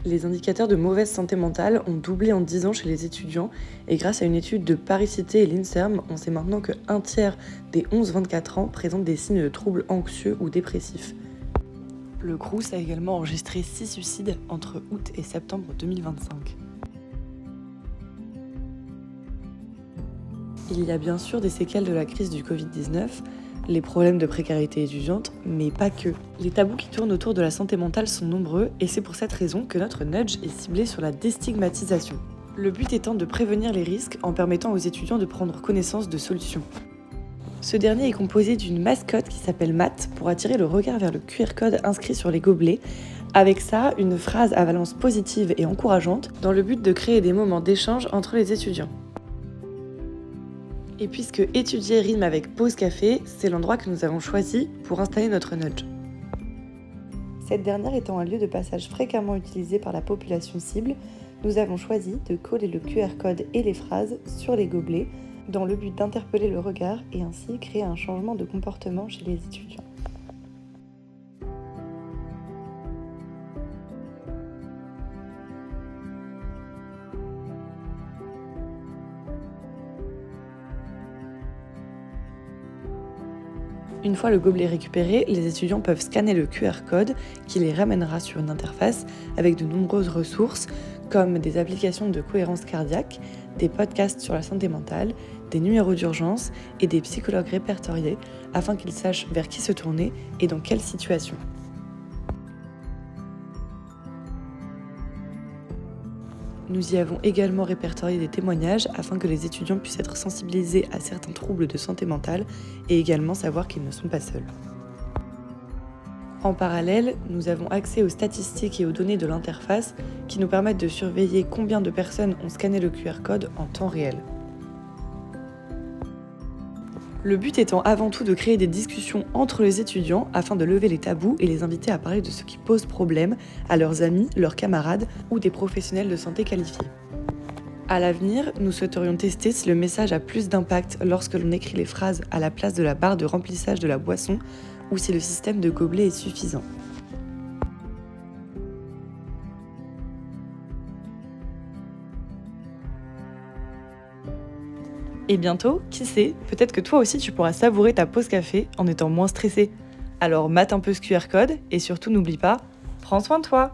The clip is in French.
Les indicateurs de mauvaise santé mentale ont doublé en 10 ans chez les étudiants et grâce à une étude de Paris Cité et l'INSERM, on sait maintenant que 1/3 des 11-24 ans présentent des signes de troubles anxieux ou dépressifs. Le Crous a également enregistré 6 suicides entre août et septembre 2025. Il y a bien sûr des séquelles de la crise du Covid-19, les problèmes de précarité étudiante, mais pas que. Les tabous qui tournent autour de la santé mentale sont nombreux et c'est pour cette raison que notre nudge est ciblé sur la déstigmatisation. Le but étant de prévenir les risques en permettant aux étudiants de prendre connaissance de solutions. Ce dernier est composé d'une mascotte qui s'appelle Matt pour attirer le regard vers le QR code inscrit sur les gobelets. Avec ça, une phrase à valence positive et encourageante dans le but de créer des moments d'échange entre les étudiants. Et puisque étudier rime avec pause café, c'est l'endroit que nous avons choisi pour installer notre nudge. Cette dernière étant un lieu de passage fréquemment utilisé par la population cible, nous avons choisi de coller le QR code et les phrases sur les gobelets dans le but d'interpeller le regard et ainsi créer un changement de comportement chez les étudiants. Une fois le gobelet récupéré, les étudiants peuvent scanner le QR code qui les ramènera sur une interface avec de nombreuses ressources comme des applications de cohérence cardiaque, des podcasts sur la santé mentale, des numéros d'urgence et des psychologues répertoriés afin qu'ils sachent vers qui se tourner et dans quelle situation. Nous y avons également répertorié des témoignages afin que les étudiants puissent être sensibilisés à certains troubles de santé mentale et également savoir qu'ils ne sont pas seuls. En parallèle, nous avons accès aux statistiques et aux données de l'interface qui nous permettent de surveiller combien de personnes ont scanné le QR code en temps réel. Le but étant avant tout de créer des discussions entre les étudiants afin de lever les tabous et les inviter à parler de ce qui pose problème à leurs amis, leurs camarades ou des professionnels de santé qualifiés. À l'avenir, nous souhaiterions tester si le message a plus d'impact lorsque l'on écrit les phrases à la place de la barre de remplissage de la boisson ou si le système de gobelet est suffisant. Et bientôt, qui sait, peut-être que toi aussi tu pourras savourer ta pause café en étant moins stressé. Alors mate un peu ce QR code et surtout n'oublie pas, prends soin de toi!